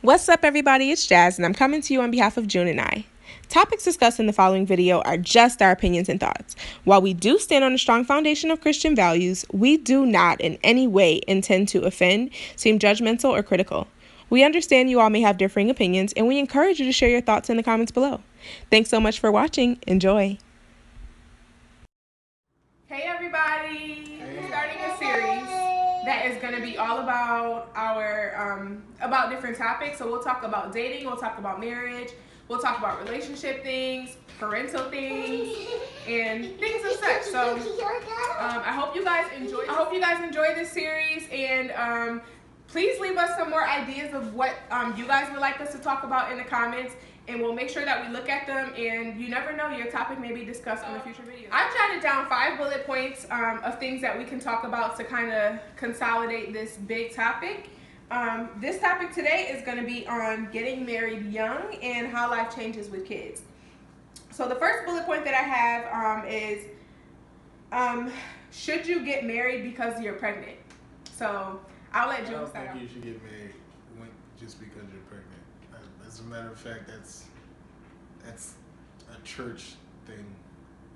What's up, everybody? It's Jazz, and I'm coming to you on behalf of June and I. Topics discussed in the following video are just our opinions and thoughts. While we do stand on a strong foundation of Christian values, we do not in any way intend to offend, seem judgmental, or critical. We understand you all may have differing opinions, and we encourage you to share your thoughts in the comments below. Thanks so much for watching. Enjoy. Hey, everybody! We're starting a series that is going to be all about about different topics. So we'll talk about dating, we'll talk about marriage, we'll talk about relationship things, parental things, and things of such. So I hope you guys enjoy this series, and please leave us some more ideas of what you guys would like us to talk about in the comments, and we'll make sure that we look at them, and you never know, your topic may be discussed on a future video. I jotted down 5 bullet points of things that we can talk about to kind of consolidate this big topic. This topic today is going to be on getting married young and how life changes with kids. So the first bullet point that I have is should you get married because you're pregnant? So I'll let June start. I don't think you should get married just because you're pregnant. As a matter of fact, that's a church thing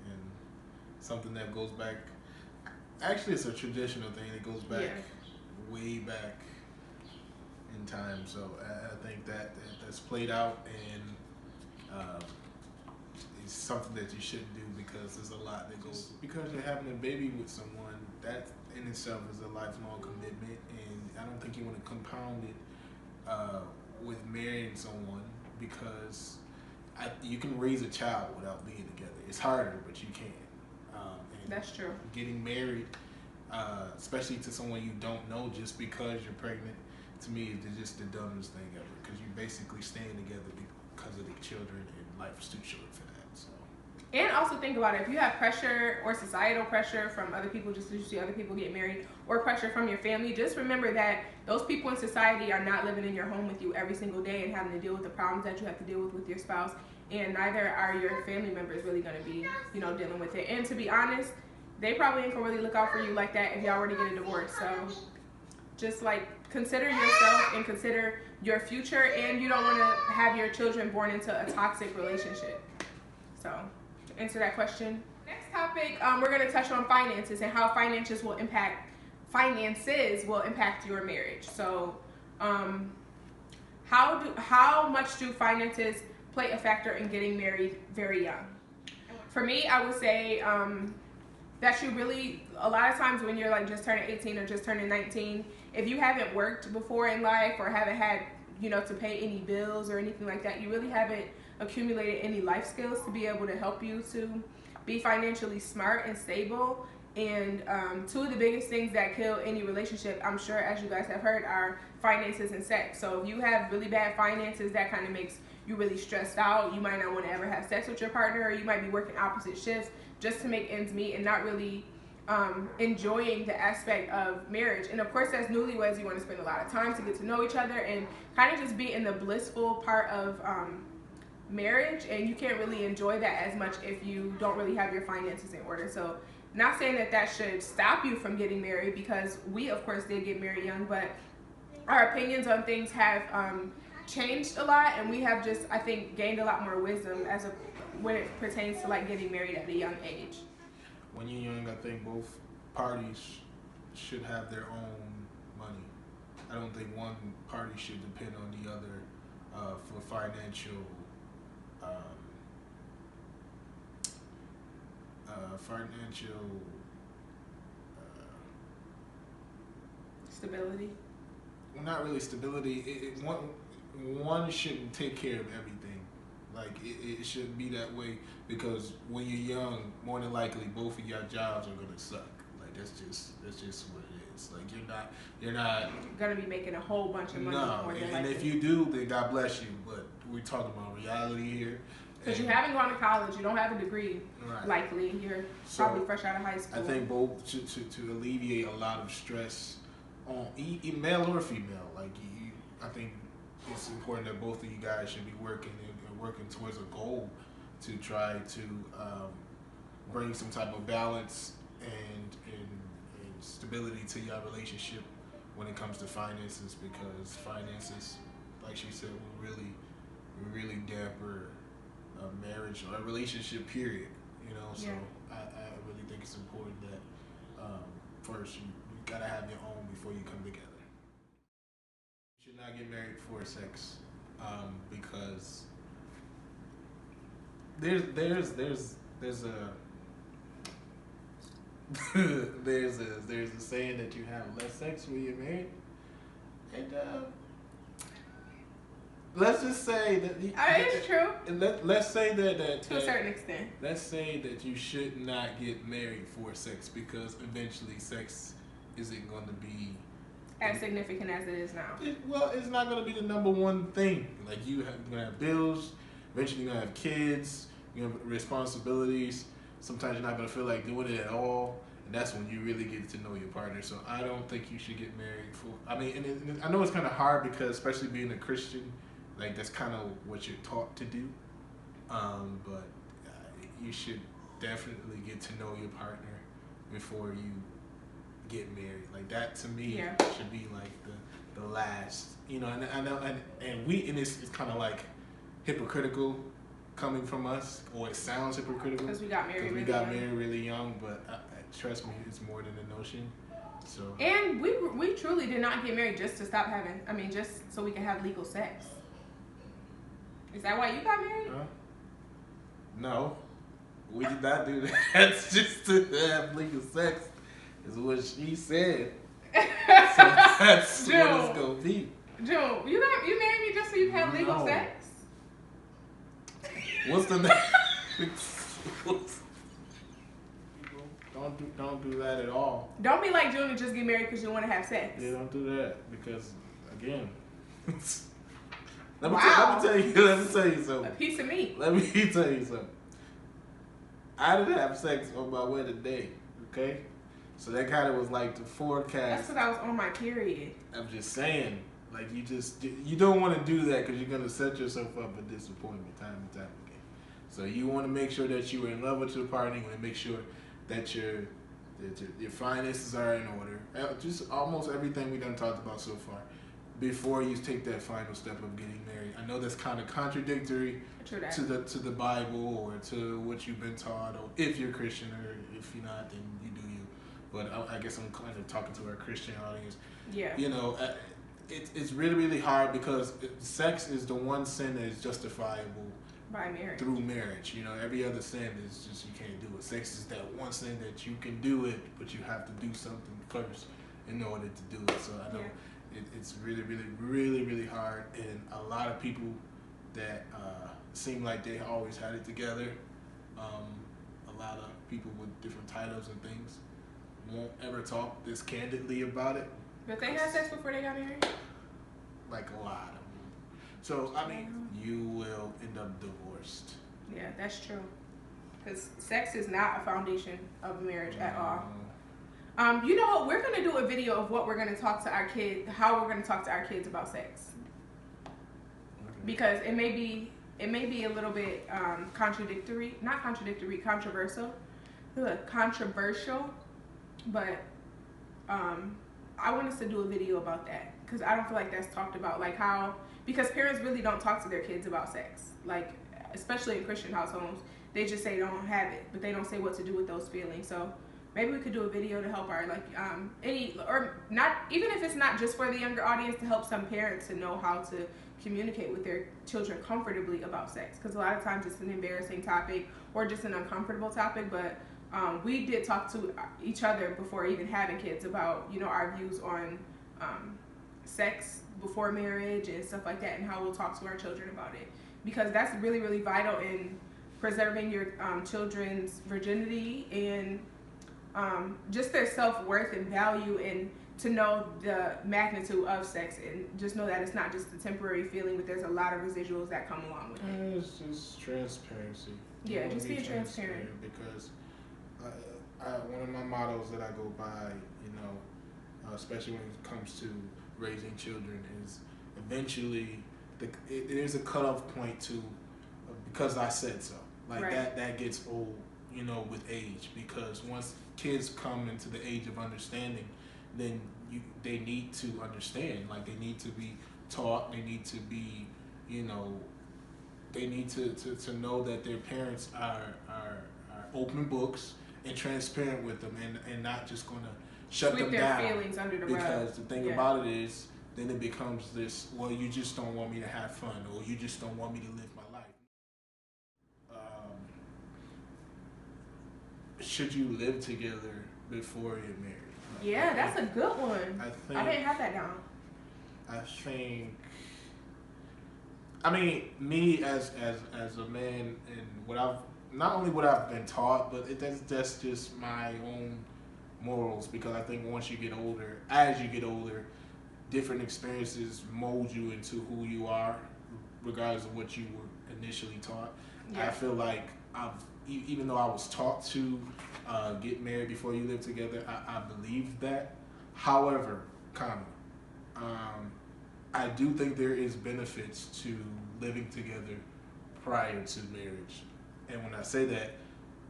and something that goes back. Actually, it's a traditional thing that goes back way back in time. So I think that's played out, and it's something that you shouldn't do because there's a lot that goes. Because you're having a baby with someone, that in itself is a lifelong commitment, and I don't think you want to compound it with marrying someone, because you can raise a child without being together. It's harder, but you can. And that's true. Getting married, especially to someone you don't know, just because you're pregnant, to me is just the dumbest thing ever. Because you're basically staying together because of the children, and life is too short for that. So. And also think about it, if you have pressure or societal pressure from other people, just to see other people get married, or pressure from your family, just remember that those people in society are not living in your home with you every single day and having to deal with the problems that you have to deal with your spouse, and neither are your family members really going to be, dealing with it. And to be honest, they probably ain't gonna really look out for you like that if y'all already get a divorce. So just consider yourself and consider your future, and you don't want to have your children born into a toxic relationship. So to answer that question. Next topic, we're going to touch on finances and how finances will impact your marriage. So how much do finances play a factor in getting married very young? For me, I would say that you really, a lot of times when you're just turning 18 or just turning 19, if you haven't worked before in life or haven't had to pay any bills or anything like that, you really haven't accumulated any life skills to be able to help you to be financially smart and stable. And 2 of the biggest things that kill any relationship, I'm sure, as you guys have heard, are finances and sex. So if you have really bad finances, that kind of makes you really stressed out. You might not want to ever have sex with your partner, or you might be working opposite shifts just to make ends meet and not really enjoying the aspect of marriage. And of course, as newlyweds, you want to spend a lot of time to get to know each other and kind of just be in the blissful part of marriage, and you can't really enjoy that as much if you don't really have your finances in order. So not saying that should stop you from getting married, because we of course did get married young, but our opinions on things have changed a lot, and we have just, I think, gained a lot more wisdom when it pertains to getting married at a young age. When you're young, I think both parties should have their own money. I don't think one party should depend on the other for financial stability. Well, not really stability. One shouldn't take care of everything. It shouldn't be that way, because when you're young, more than likely both of your jobs are gonna suck. That's just what it is. You're not gonna be making a whole bunch of money. No, and if you do, then God bless you. But we're talking about reality here. Because you haven't gone to college, you don't have a degree, right. Likely. You're probably fresh out of high school. I think both to alleviate a lot of stress on male or female. I think it's important that both of you guys should be working and working towards a goal to try to bring some type of balance and stability to your relationship when it comes to finances, because finances, like she said, will really damper a marriage or a relationship. Period. You know, so Yeah. I really think it's important that first you gotta have your own before you come together. You should not get married for sex, because there's a there's a saying that you have less sex when you're married, and let's just say that It's true. let's say that To a certain extent. let's say that you should not get married for sex, because eventually sex isn't going to be As significant as it is now. it's not going to be the number one thing. Like you're going to have bills, eventually you're going to have kids, you have responsibilities. Sometimes you're not going to feel like doing it at all, and that's when you really get to know your partner. So I don't think you should get married for. I mean, and I know it's kind of hard because, especially being a Christian, like that's kind of what you're taught to do. But you should definitely get to know your partner before you get married. Like that to me should be like the last. You know, and I know, and it's kind of like hypocritical coming from us, or it sounds hypocritical because we got married. Married really young, but trust me, it's more than a notion. So and we truly did not get married just to stop having. I mean, just so we can have legal sex. Is that why you got married? No, we did not do that. That's just to have legal sex, is what she said. So that's June, what it's gonna be. June, you married me just so you can have legal sex? What's the name? Don't do that at all. Don't be like June and just get married because you want to have sex. Yeah, don't do that, because again, let me tell you something. A piece of meat. Let me tell you something. I didn't have sex on my wedding day, okay? So that kind of was like the forecast. That's because I was on my period. I'm just saying, like you don't want to do that because you're gonna set yourself up for disappointment time and time again. So you want to make sure that you are in love with your partner. You want to make sure that your finances are in order. Just almost everything we done talked about so far before you take that final step of getting married. I know that's kind of contradictory to the Bible or to what you've been taught, or if you're Christian, or if you're not, then you do you. But I guess I'm kind of talking to our Christian audience. Yeah. You know, it's really, really hard because sex is the one sin that is justifiable by marriage. Through marriage. You know, every other sin is just you can't do it. Sex is that one sin that you can do it, but you have to do something first in order to do it. So I know it's really, really, really, really hard, and a lot of people that seem like they always had it together, a lot of people with different titles and things won't ever talk this candidly about it. But they had sex before they got married? Like a lot of them. So, I mean, you will end up divorced. Yeah, that's true. Because sex is not a foundation of marriage at all. You know what? We're going to do a video of what we're going to talk to our kids, how we're going to talk to our kids about sex. Okay. Because it may be a little bit controversial. But I want us to do a video about that, because I don't feel like that's talked about, like how, because parents really don't talk to their kids about sex, like especially in Christian households. They just say don't have it, but they don't say what to do with those feelings. So maybe we could do a video to help our even if it's not just for the younger audience, to help some parents to know how to communicate with their children comfortably about sex, because a lot of times it's an embarrassing topic or just an uncomfortable topic. But we did talk to each other before even having kids about, you know, our views on sex before marriage and stuff like that, and how we'll talk to our children about it, because that's really, really vital in preserving your children's virginity and just their self-worth and value, and to know the magnitude of sex, and just know that it's not just a temporary feeling, but there's a lot of residuals that come along with it. It's just transparency. Yeah, just being transparent. Because one of my mottos that I go by, you know, especially when it comes to raising children, is eventually there's a cutoff point to because I said so. Like that gets old, you know, with age, because once kids come into the age of understanding, then they need to understand. Like they need to be taught. They need to be, you know, they need to know that their parents are open books and transparent with them, and not just going to shut Sweep them their down. feelings under the rug. Because the thing Yeah. about it is, then it becomes this, well, you just don't want me to have fun, or you just don't want me to live my life. Should you live together before you're married? Yeah, that's a good one. I didn't have that down. I think. I mean, me as a man, and what I've not only what I've been taught, but that's just my own morals. Because I think once you get older, as you get older, different experiences mold you into who you are, regardless of what you were initially taught. Yeah. I feel like even though I was taught to get married before you live together, I believe that. However, I do think there is benefits to living together prior to marriage. And when I say that,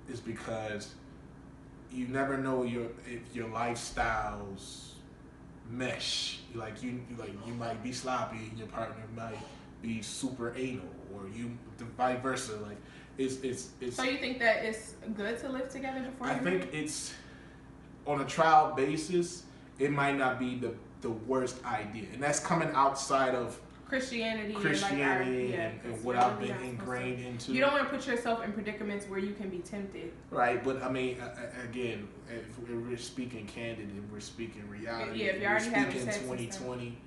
it's because you never know if your lifestyles mesh. Like you might be sloppy and your partner might be super anal, or you the vice versa. Like it's. So you think that it's good to live together before? I think it's on a trial basis. It might not be the worst idea, and that's coming outside of Christianity and what I've been ingrained into. You don't want to put yourself in predicaments where you can be tempted. Right, but I mean, again, if we're speaking candid and we're speaking reality, if you're already having sex 2020,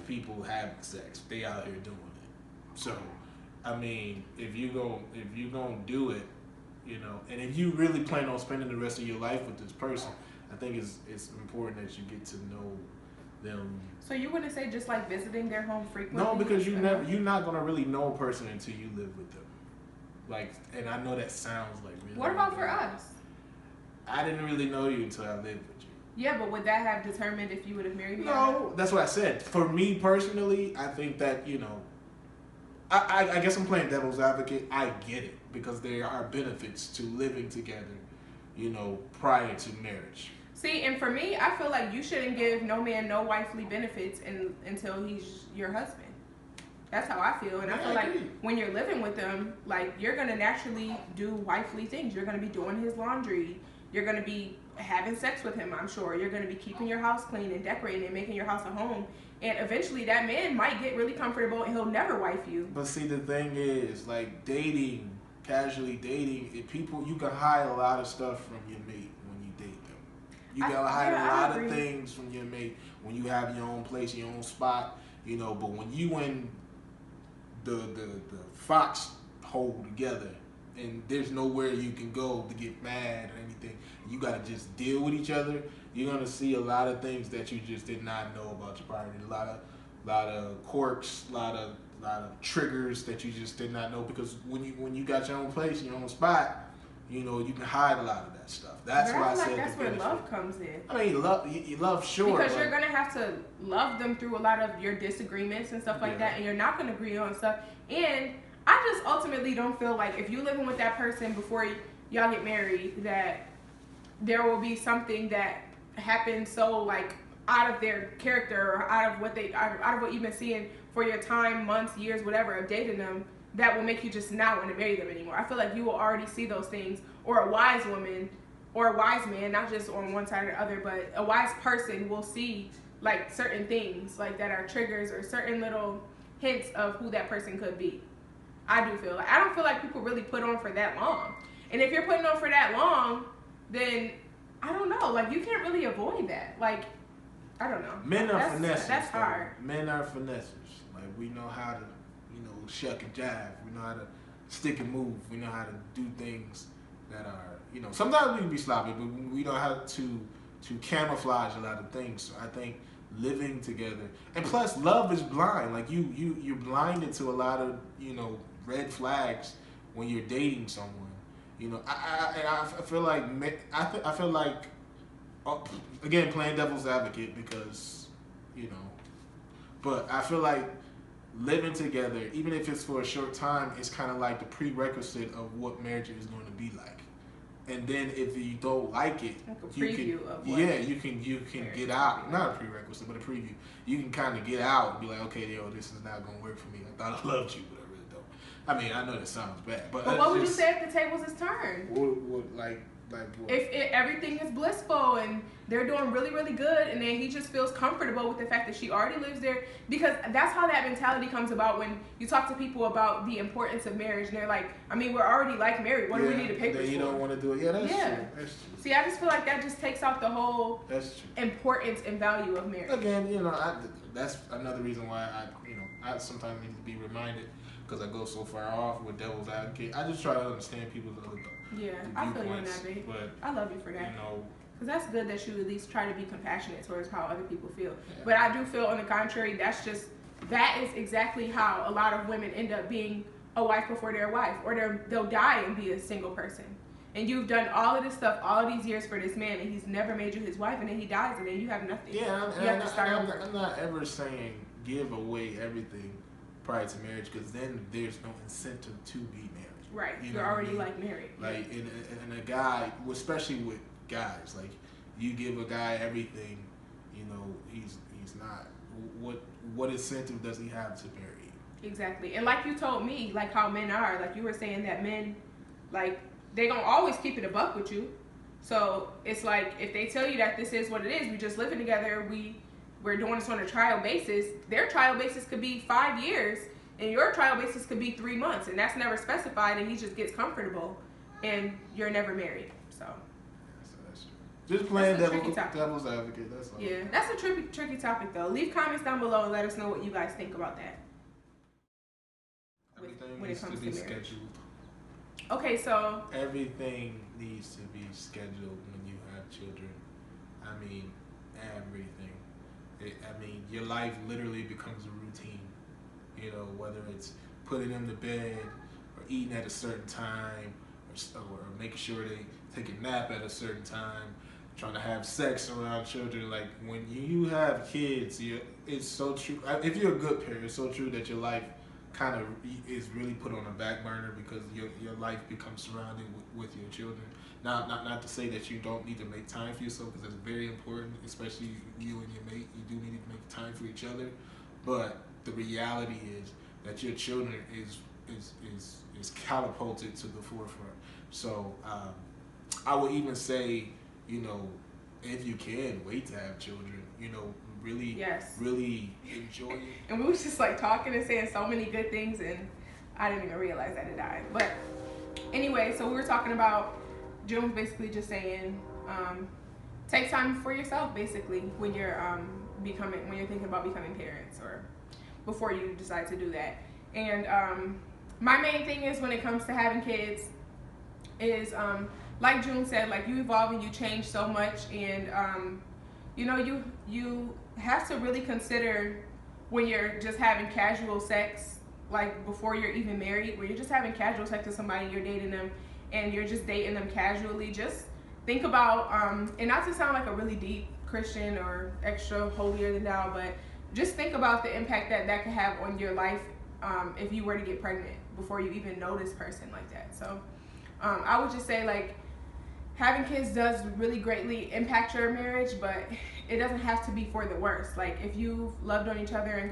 people having sex, they out here doing it. So, I mean, if you gonna do it, and if you really plan on spending the rest of your life with this person, I think it's important that you get to know them. So you wouldn't say just like visiting their home frequently? No, because you're not gonna really know a person until you live with them. Like, and I know that sounds like really. What about for us? I didn't really know you until I lived with you. Yeah, but would that have determined if you would have married me? No, that's what I said. For me personally, I think that I guess I'm playing devil's advocate. I get it because there are benefits to living together, prior to marriage. See, and for me, I feel like you shouldn't give no man no wifely benefits until he's your husband. That's how I feel. And I feel like when you're living with him, like, you're going to naturally do wifely things. You're going to be doing his laundry. You're going to be having sex with him, I'm sure. You're going to be keeping your house clean and decorating and making your house a home. And eventually that man might get really comfortable and he'll never wife you. But see, the thing is, like, dating, casually dating, you can hide a lot of stuff from your mate when you date them. You can hide a lot of things from your mate when you have your own place, your own spot, but when you in the fox hole together and there's nowhere you can go to get mad or anything, you got to just deal with each other, you're going to see a lot of things that you just did not know about your partner. A lot of quirks, a lot of triggers that you just did not know, because when you got your own place, your own spot, you can hide a lot of that stuff. That's why I said that's where love comes in. I mean, you love, sure. Because you're going to have to love them through a lot of your disagreements and stuff like that, and you're not going to agree on stuff. And I just ultimately don't feel like if you're living with that person before y'all get married, that there will be something that happens so, like, out of their character or out of what you've been seeing for your time, months, years, whatever, of dating them, that will make you just not want to marry them anymore. I feel like you will already see those things, or a wise woman or a wise man, not just on one side or the other, but a wise person will see, like, certain things like that are triggers or certain little hints of who that person could be. I do feel like, I don't feel like people really put on for that long. And if you're putting on for that long, then I don't know, like, you can't really avoid that. Like, I don't know. Men are finessers. That's hard. Men are finessers. Like, we know how to, shuck and jive. We know how to stick and move. We know how to do things that are, sometimes we can be sloppy, but we know how to camouflage a lot of things. So I think living together, and plus love is blind. Like, you're blinded to a lot of, red flags when you're dating someone. I feel like again, playing devil's advocate, because but I feel like living together, even if it's for a short time, is kind of like the prerequisite of what marriage is going to be like. and then if you don't like it, Like a you preview can of what you can marriage get is out. gonna be Not like. a prerequisite, but a preview. You can kind of get out and be like, okay, yo, this is not gonna work for me. I thought I loved you, but I really don't. I mean, I know that sounds bad, but But what would you say if the tables is turned? What like what? If everything is blissful and they're doing really, really good, and then he just feels comfortable with the fact that she already lives there, because that's how that mentality comes about when you talk to people about the importance of marriage, and they're like, I mean, we're already like married. What do we need a paper for? You don't want to do it. Yeah, that's Yeah. true. That's true. See, I just feel like that just takes out the whole That's true. importance and value of marriage. Again, that's another reason why I sometimes need to be reminded because I go so far off with devil's advocate. I just try to understand people's other Yeah, I feel you on that, babe. But I love you for that. you know, Because that's good that you at least try to be compassionate towards how other people feel. Yeah. But I do feel, on the contrary, that is exactly how a lot of women end up being a wife before they're a wife, or they'll die and be a single person. And you've done all of this stuff all of these years for this man, and he's never made you his wife, and then he dies, and then you have nothing. yeah, you have to start over. I'm not ever saying give away everything prior to marriage because then there's no incentive to be married. Right, You know you're what I already mean? like married. Like, and a guy, especially with guys, like you give a guy everything, he's not. What incentive does he have to marry you? Exactly, and like you told me, like how men are, like you were saying that men, like they gonna always keep it a buck with you. So it's like if they tell you that this is what it is, we just living together, we're doing this on a trial basis. Their trial basis could be 5 years, and your trial basis could be 3 months, and that's never specified, and he just gets comfortable, and you're never married. So that's true. Just playing That's a tricky devil's advocate. That's all. yeah, that's a tricky topic though. Leave comments down below and let us know what you guys think about that. Everything when needs it comes to be to marriage. scheduled. Okay, so Everything needs to be scheduled when you have children. I mean, everything. Your life literally becomes a routine. Whether it's putting them to bed or eating at a certain time or making sure they take a nap at a certain time, trying to have sex around children. Like when you have kids, it's so true. If you're a good parent, it's so true that your life kind of is really put on a back burner because your life becomes surrounded with your children. Not to say that you don't need to make time for yourself because it's very important, especially you and your mate. You do need to make time for each other, but the reality is that your children is catapulted to the forefront. So I would even say, if you can wait to have children, really, yes. really enjoy it. And we was just like talking and saying so many good things, and I didn't even realize that it died. But anyway, so we were talking about, June was basically just saying, take time for yourself, basically, when you're thinking about becoming parents or before you decide to do that. And my main thing is when it comes to having kids is, like June said, like you evolve and you change so much, and you have to really consider when you're just having casual sex, like before you're even married, where you're just having casual sex with somebody, you're dating them, and you're just dating them casually. Just think about, and not to sound like a really deep Christian or extra holier than thou, but just think about the impact that could have on your life if you were to get pregnant before you even know this person like that. So I would just say, like, having kids does really greatly impact your marriage, but it doesn't have to be for the worst. Like if you've loved on each other and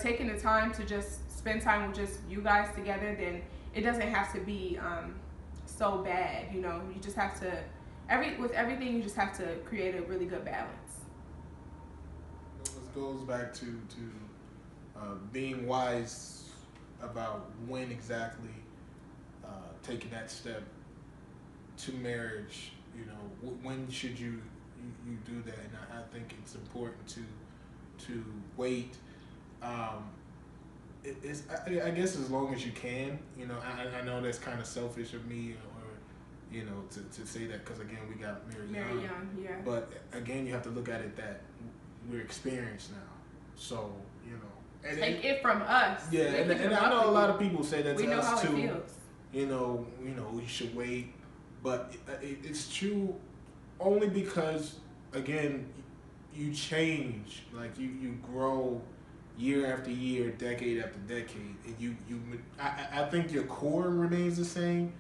taken the time to just spend time with just you guys together, then it doesn't have to be so bad. You just have to with everything you just have to create a really good balance. It goes back to being wise about when exactly taking that step to marriage. When should you do that? And I think it's important to wait. I guess as long as you can. I know that's kind of selfish of me, or to say that because again we got married young. Yeah. But again, you have to look at it that we're experienced now, so And take it from us. Yeah, and I know a lot of people say that we to know us how too. It feels. We should wait, but it's true only because again you change, like you grow year after year, decade after decade, and I think your core remains the same,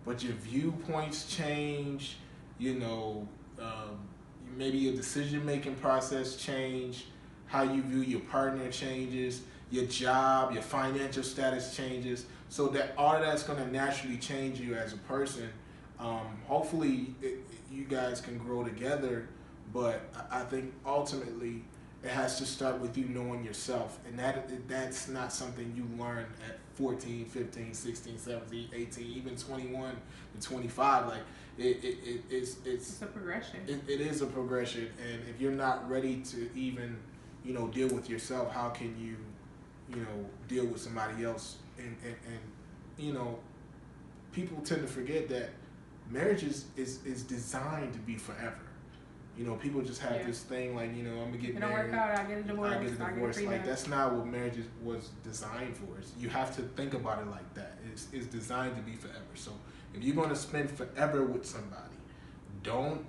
but your viewpoints change. You know, maybe your decision making process change. How you view your partner changes. Your job, your financial status changes. So that all of that's going to naturally change you as a person. Hopefully, you guys can grow together, but I think ultimately it has to start with you knowing yourself, and that's not something you learn at 14, 15, 16, 17, 18, even 21 to 25. Like It's a progression. It is a progression, and if you're not ready to even deal with yourself, how can you deal with somebody else? And people tend to forget that marriage is designed to be forever. People just have this thing like, I'm gonna get If it married. don't work out, I get a divorce. I get a divorce. I get a Like, that's not what marriage was designed for. You have to think about it like that. It's designed to be forever. So if you're gonna spend forever with somebody, don't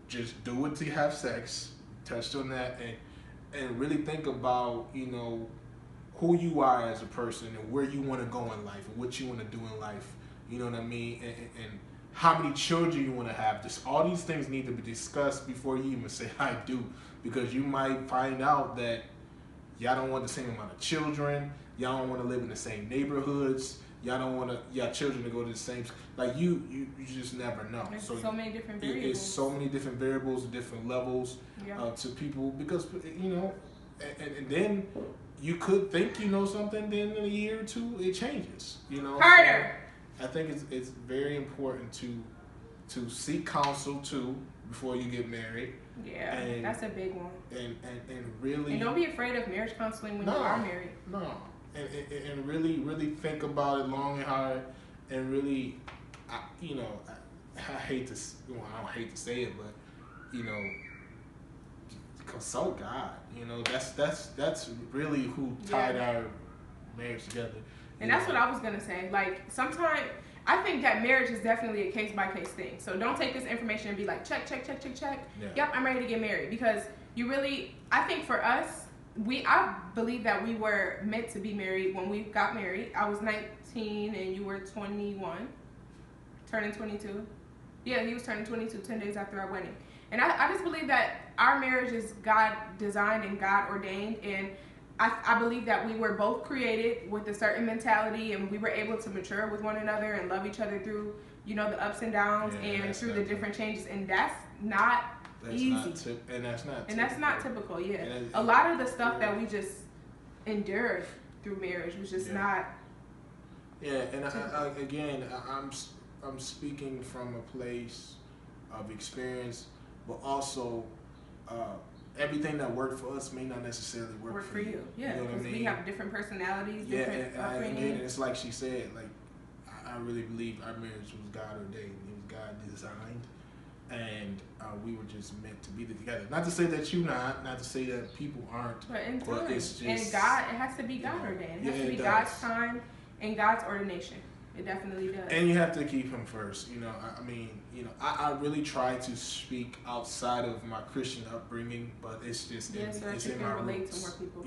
just do it to have sex. Touched on that, and really think about who you are as a person and where you want to go in life and what you want to do in life. You know what I mean? And how many children you want to have. All these things need to be discussed before you even say I do, because you might find out that y'all don't want the same amount of children. Y'all don't want to live in the same neighborhoods. Y'all don't want y'all children to go to the same. Like you just never know. There's so many different variables. It's so many different variables, different levels to people, because and then you could think you know something, then in a year or two it changes. Harder. So I think it's very important to seek counsel too before you get married. Yeah, and that's a big one. And really. And don't be afraid of marriage counseling when you are married. No. And really think about it long and hard, and really, I hate to, I don't hate to say it, but consult God. That's really who tied our marriage together. And that's what I was gonna say. Like, sometimes I think that marriage is definitely a case by case thing. So don't take this information and be like, check. Yeah. Yep, I'm ready to get married, because I think for us, I believe that we were meant to be married when we got married. I was 19 and you were 21, turning 22. Yeah, he was turning 22 10 days after our wedding. And I just believe that our marriage is God designed and God ordained. And I believe that we were both created with a certain mentality, and we were able to mature with one another and love each other through, the ups and downs and through the different changes. And that's not easy. That's not typical. Yeah, a lot of the stuff that we just endured through marriage was just not. Yeah, and I'm speaking from a place of experience, but also everything that worked for us may not necessarily work for you. Yeah, because we have different personalities. Yeah, and it's like she said, like I really believe our marriage was God ordained. It was God designed. And we were just meant to be together. Not to say that not to say that people aren't. But in time. But it's just, and God, it has to be God ordained. It has to be God's time and God's ordination. It definitely does. And you have to keep Him first. I really try to speak outside of my Christian upbringing, but it's just it's in my roots. To more people.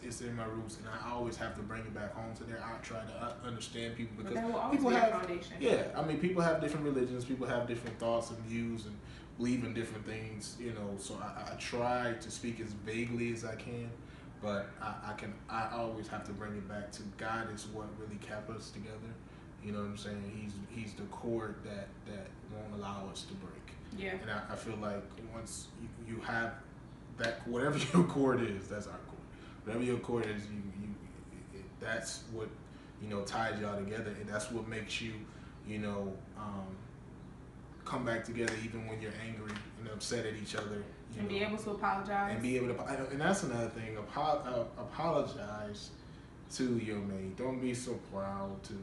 It's in my roots, and I always have to bring it back home to there. I try to understand people, because that will always people be have a foundation. Yeah, people have different religions, people have different thoughts and views, and believe in different things. So I try to speak as vaguely as I can, but I always have to bring it back to God is what really kept us together. You know what I'm saying? He's the cord that won't allow us to break. Yeah. And I feel like once you have that, whatever your cord is, that's our cord. Whatever your cord is, that's what ties y'all together, and that's what makes you come back together even when you're angry and upset at each other. And be able to apologize. And that's another thing. Apologize to your mate. Don't be so proud to.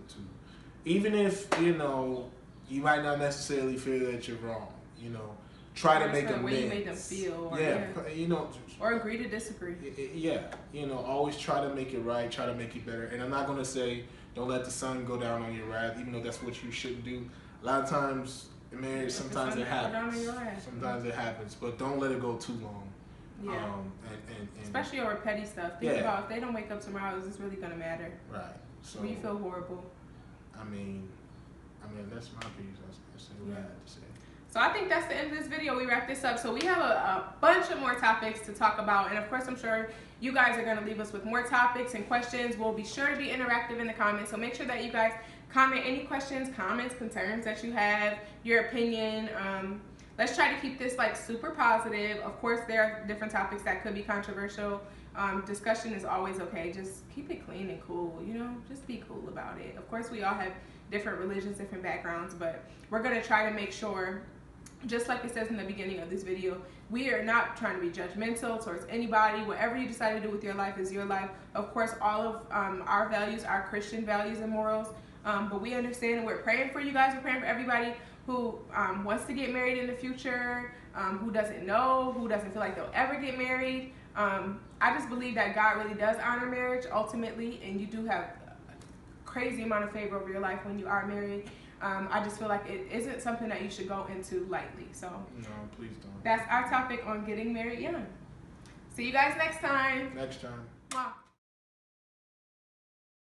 Even if, you might not necessarily feel that you're wrong, try to make amends. The way you made them feel. Or agree to disagree. Always try to make it right, try to make it better. And I'm not going to say, don't let the sun go down on your wrath, even though that's what you shouldn't do. A lot of times in marriage, sometimes it happens. Sometimes it happens, but don't let it go too long. Yeah. And especially over petty stuff. Think about if they don't wake up tomorrow, is this really going to matter? Right. So Will you feel horrible? I mean, you know, I feel like once you have that, whatever your cord is, that's our cord. Whatever your cord is, that's our cord. Whatever your cord is, you that's what makes you, tires y'all together, and that's what makes you, ties y'all together. I mean, that's my piece. That's what I had to say. So I think that's the end of this video. We wrap this up. So we have a bunch of more topics to talk about. And of course, I'm sure you guys are going to leave us with more topics and questions. We'll be sure to be interactive in the comments. So make sure that you guys comment any questions, comments, concerns that you have, your opinion. Let's try to keep this like super positive. Of course, there are different topics that could be controversial. Discussion is always okay. Just keep it clean and cool, you know, just be cool about it. Of course, we all have different religions, different backgrounds, but we're going to try to make sure, just like it says in the beginning of this video, we are not trying to be judgmental towards anybody. Whatever you decide to do with your life is your life. Of course, all of our values are Christian values and morals, but we understand and we're praying for you guys. We're praying for everybody who wants to get married in the future, who doesn't know, who doesn't feel like they'll ever get married. I just believe that God really does honor marriage ultimately, and you do have a crazy amount of favor over your life when you are married. I just feel like it isn't something that you should go into lightly. So No, please don't. that's our topic on getting married young. See you guys next time. Next time. Mwah.